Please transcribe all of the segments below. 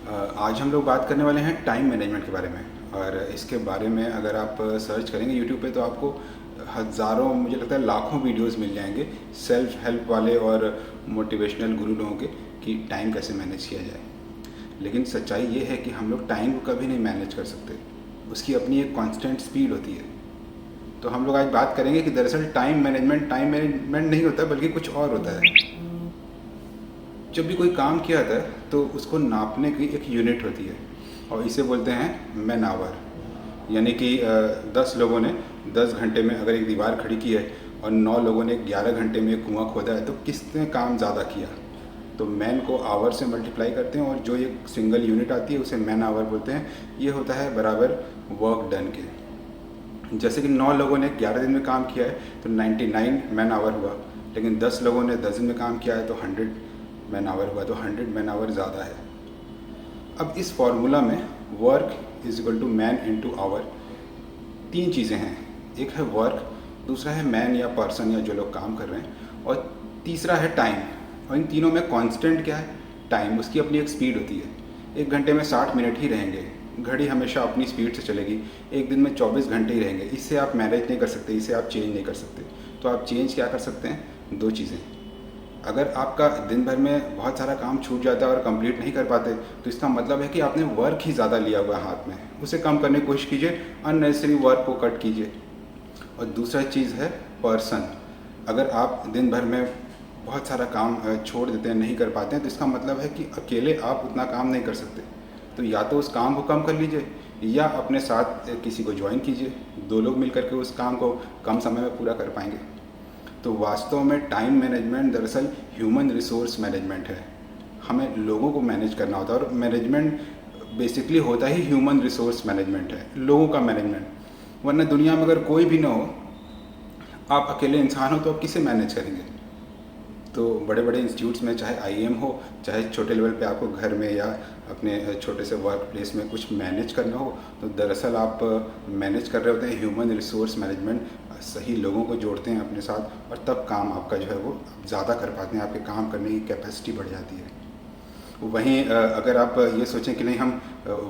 आज हम लोग बात करने वाले हैं टाइम मैनेजमेंट के बारे में। और इसके बारे में अगर आप सर्च करेंगे यूट्यूब पे तो आपको हज़ारों, मुझे लगता है लाखों वीडियोस मिल जाएंगे सेल्फ हेल्प वाले और मोटिवेशनल गुरु लोगों के कि टाइम कैसे मैनेज किया जाए। लेकिन सच्चाई ये है कि हम लोग टाइम को कभी नहीं मैनेज कर सकते, उसकी अपनी एक कांस्टेंट स्पीड होती है। तो हम लोग आज बात करेंगे कि दरअसल टाइम मैनेजमेंट नहीं होता बल्कि कुछ और होता है। जब भी कोई काम किया जाता है तो उसको नापने की एक यूनिट होती है और इसे बोलते हैं मैन आवर। यानी कि 10 लोगों ने 10 घंटे में अगर एक दीवार खड़ी की है और 9 लोगों ने 11 घंटे में एक कुआं खोदा है तो किसने काम ज़्यादा किया। तो मैन को आवर से मल्टीप्लाई करते हैं और जो एक सिंगल यूनिट आती है उसे मैन आवर बोलते हैं। ये होता है बराबर वर्क डन के। जैसे कि 9 लोगों ने 11 दिन में काम किया है तो 99 मैन आवर हुआ, लेकिन 10 लोगों ने 10 दिन में काम किया है तो 100 मैन आवर हुआ, तो 100 मैन आवर ज़्यादा है। अब इस फॉर्मूला में work is equal to man into hour, 3 चीज़ें हैं। एक है वर्क, दूसरा है मैन या पर्सन या जो लोग काम कर रहे हैं, और तीसरा है टाइम। और इन तीनों में कांस्टेंट क्या है? टाइम। उसकी अपनी एक स्पीड होती है। 1 घंटे में 60 मिनट ही रहेंगे, घड़ी हमेशा अपनी स्पीड से चलेगी। एक दिन में 24 घंटे ही रहेंगे। इससे आप मैनेज नहीं कर सकते, इसे आप चेंज नहीं कर सकते। तो आप चेंज क्या कर सकते हैं? 2 चीज़ें। अगर आपका दिन भर में बहुत सारा काम छूट जाता है और कंप्लीट नहीं कर पाते तो इसका मतलब है कि आपने वर्क ही ज़्यादा लिया हुआ है हाथ में। उसे कम करने की कोशिश कीजिए, अननेसेसरी वर्क को कट कीजिए। और दूसरा चीज़ है पर्सन। अगर आप दिन भर में बहुत सारा काम छोड़ देते हैं, नहीं कर पाते हैं, तो इसका मतलब है कि अकेले आप उतना काम नहीं कर सकते। तो या तो उस काम को कम कर लीजिए या अपने साथ किसी को ज्वाइन कीजिए। 2 लोग मिल करके उस काम को कम समय में पूरा कर पाएंगे। तो वास्तव में टाइम मैनेजमेंट दरअसल ह्यूमन रिसोर्स मैनेजमेंट है। हमें लोगों को मैनेज करना होता है और मैनेजमेंट बेसिकली होता ही ह्यूमन रिसोर्स मैनेजमेंट है, लोगों का मैनेजमेंट। वरना दुनिया में अगर कोई भी ना हो, आप अकेले इंसान हो, तो आप किसे मैनेज करेंगे? तो बड़े बड़े इंस्टीट्यूट्स में, चाहे आईएम हो, चाहे छोटे लेवल पे आपको घर में या अपने छोटे से वर्क प्लेस में कुछ मैनेज करना हो, तो दरअसल आप मैनेज कर रहे होते हैं ह्यूमन रिसोर्स मैनेजमेंट। सही लोगों को जोड़ते हैं अपने साथ और तब काम आपका जो है वो ज़्यादा कर पाते हैं, आपके काम करने की कैपेसिटी बढ़ जाती है। वहीं अगर आप ये सोचें कि नहीं हम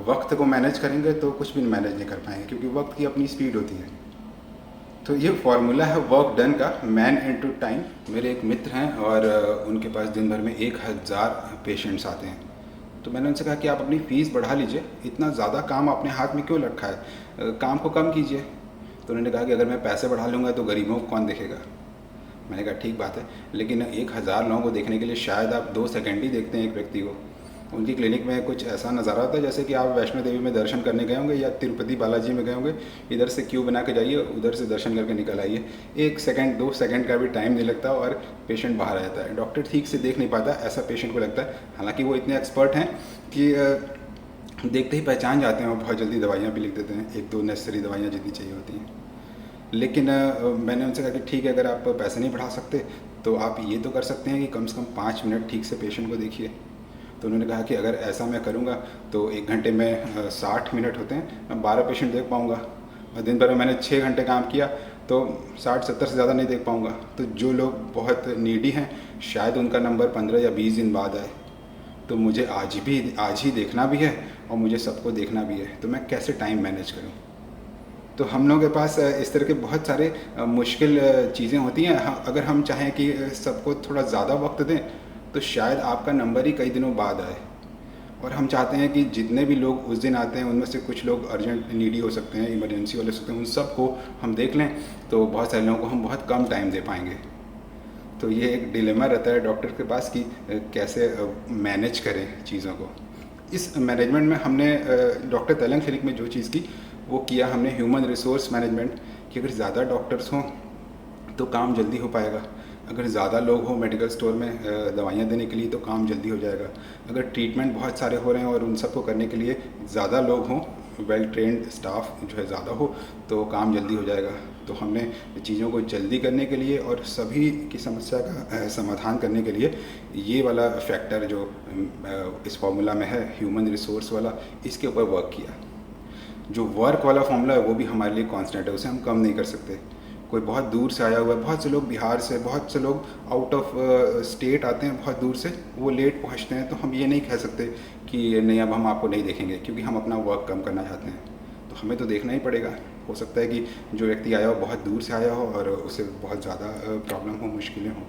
वक्त को मैनेज करेंगे तो कुछ भी मैनेज नहीं कर पाएंगे, क्योंकि वक्त की अपनी स्पीड होती है। तो ये फॉर्मूला है वर्क डन का, मैन इनटू टाइम। मेरे एक मित्र हैं और उनके पास दिन भर में 1000 पेशेंट्स आते हैं। तो मैंने उनसे कहा कि आप अपनी फ़ीस बढ़ा लीजिए, इतना ज़्यादा काम अपने हाथ में क्यों रखा है, काम को कम कीजिए। तो उन्होंने कहा कि अगर मैं पैसे बढ़ा लूँगा तो गरीबों को कौन देखेगा। मैंने कहा ठीक बात है, लेकिन 1000 लोगों को देखने के लिए शायद आप 2 सेकंड ही देखते हैं एक व्यक्ति को। उनकी क्लिनिक में कुछ ऐसा नज़ारा होता है जैसे कि आप वैष्णो देवी में दर्शन करने गए होंगे या तिरुपति बालाजी में गए होंगे। इधर से क्यू बना के जाइए, उधर से दर्शन करके निकल आइए। 1 सेकंड 2 सेकंड का भी टाइम नहीं लगता और पेशेंट बाहर आ जाता है। डॉक्टर ठीक से देख नहीं पाता, ऐसा पेशेंट को लगता है। हालांकि वो इतने एक्सपर्ट हैं कि देखते ही पहचान जाते हैं और बहुत जल्दी दवाइयाँ भी लिख देते हैं, 1-2 नेसेसरी दवाइयाँ जितनी चाहिए होती हैं। लेकिन मैंने उनसे कहा कि ठीक है, अगर आप पैसे नहीं बढ़ा सकते तो आप ये तो कर सकते हैं कि कम से कम 5 मिनट ठीक से पेशेंट को देखिए। तो उन्होंने कहा कि अगर ऐसा मैं करूँगा तो 1 घंटे में 60 मिनट होते हैं, मैं 12 पेशेंट देख पाऊँगा। और दिन भर में मैंने 6 घंटे काम किया तो 60-70 से ज़्यादा नहीं देख पाऊँगा। तो जो लोग बहुत नीडी हैं शायद उनका नंबर 15 या 20 दिन बाद आए। तो मुझे आज ही देखना भी है और मुझे सबको देखना भी है, तो मैं कैसे टाइम मैनेज करूँ? तो हम लोगों के पास इस तरह के बहुत सारे मुश्किल चीज़ें होती हैं। अगर हम चाहें कि सबको थोड़ा ज़्यादा वक्त दें तो शायद आपका नंबर ही कई दिनों बाद आए। और हम चाहते हैं कि जितने भी लोग उस दिन आते हैं उनमें से कुछ लोग अर्जेंट नीडी हो सकते हैं, इमरजेंसी वाले हो सकते हैं, उन सबको हम देख लें तो बहुत सारे लोगों को हम बहुत कम टाइम दे पाएंगे। तो ये एक डिलेमा रहता है डॉक्टर के पास कि कैसे मैनेज करें चीज़ों को। इस मैनेजमेंट में हमने डॉक्टर तेलंग क्लिनिक में जो चीज़ की वो किया हमने ह्यूमन रिसोर्स मैनेजमेंट, कि अगर ज़्यादा डॉक्टर्स हों तो काम जल्दी हो पाएगा। अगर ज़्यादा लोग हों मेडिकल स्टोर में दवाइयाँ देने के लिए तो काम जल्दी हो जाएगा। अगर ट्रीटमेंट बहुत सारे हो रहे हैं और उन सबको करने के लिए ज़्यादा लोग हों, वेल ट्रेंड स्टाफ जो है ज़्यादा हो, तो काम जल्दी हो जाएगा। तो हमने चीज़ों को जल्दी करने के लिए और सभी की समस्या का समाधान करने के लिए ये वाला फैक्टर जो इस फॉर्मूला में है ह्यूमन रिसोर्स वाला, इसके ऊपर वर्क किया। जो वर्क वाला फॉर्मूला है वो भी हमारे लिए कांस्टेंट है, उसे हम कम नहीं कर सकते। कोई बहुत दूर से आया हुआ है, बहुत से लोग बिहार से, बहुत से लोग आउट ऑफ स्टेट आते हैं बहुत दूर से, वो लेट पहुंचते हैं, तो हम ये नहीं कह सकते कि नहीं अब हम आपको नहीं देखेंगे क्योंकि हम अपना वर्क कम करना चाहते हैं। तो हमें तो देखना ही पड़ेगा। हो सकता है कि जो व्यक्ति आया हो बहुत दूर से आया हो और उसे बहुत ज़्यादा प्रॉब्लम हो, मुश्किलें हों।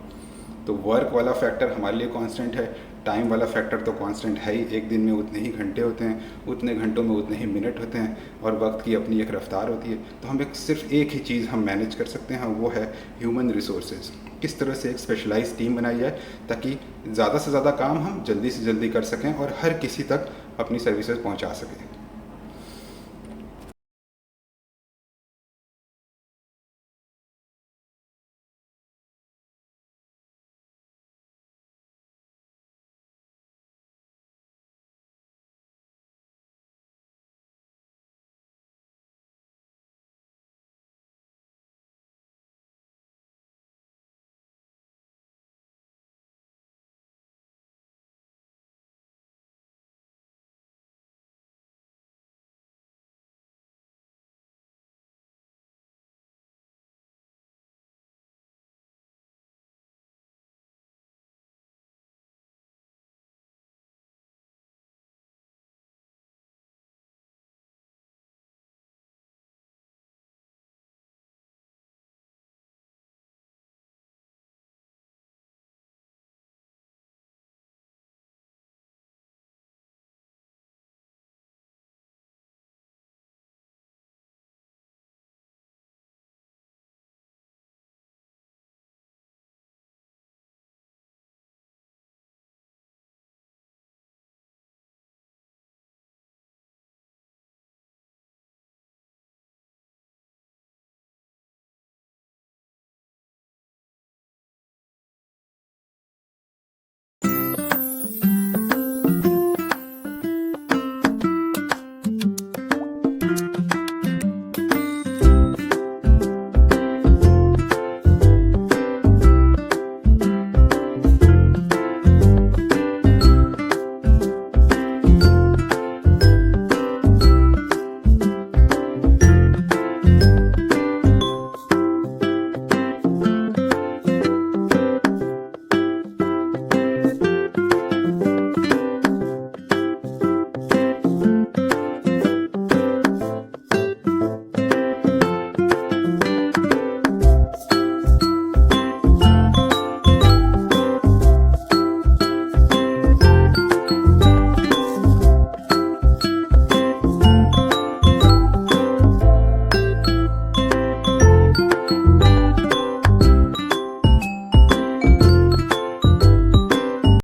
तो वर्क वाला फैक्टर हमारे लिए कांस्टेंट है, टाइम वाला फैक्टर तो कांस्टेंट है ही। एक दिन में उतने ही घंटे होते हैं, उतने घंटों में उतने ही मिनट होते हैं और वक्त की अपनी एक रफ्तार होती है। तो हम सिर्फ एक ही चीज़ हम मैनेज कर सकते हैं, वो है ह्यूमन रिसोर्सेज। किस तरह से एक स्पेशलाइज्ड टीम बनाई जाए ताकि ज़्यादा से ज़्यादा काम हम जल्दी से जल्दी कर सकें और हर किसी तक अपनी सर्विसेज पहुंचा सकें।